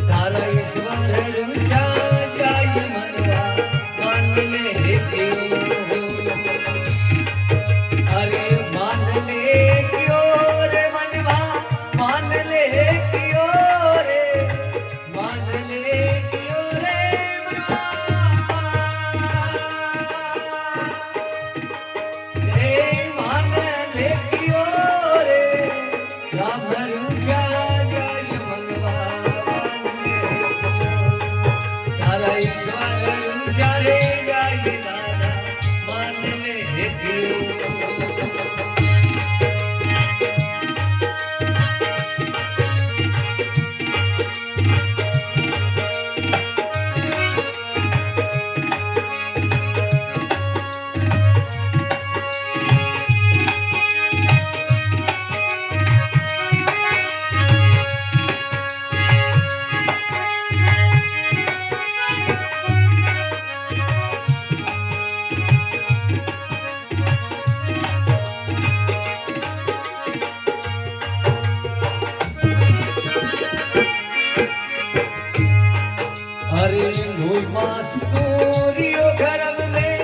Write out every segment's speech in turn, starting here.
તારા ઈશ્વર રૂષા જાય મનવા માન લે દેવ અરે માન લે ક્યો રે મનવા માન લે ક્યો રે માન લે ક્યો રે મનવા રે માન લે ક્યો રે રામ રૂષા જાય મનવા તારા ઈશ્વર રૂષા રે જાય દાદા માન લે દેવ हरि मास तोरियो गरम में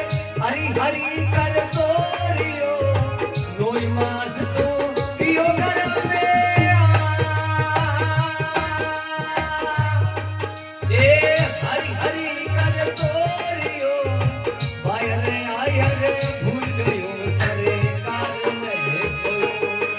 हरि हरि का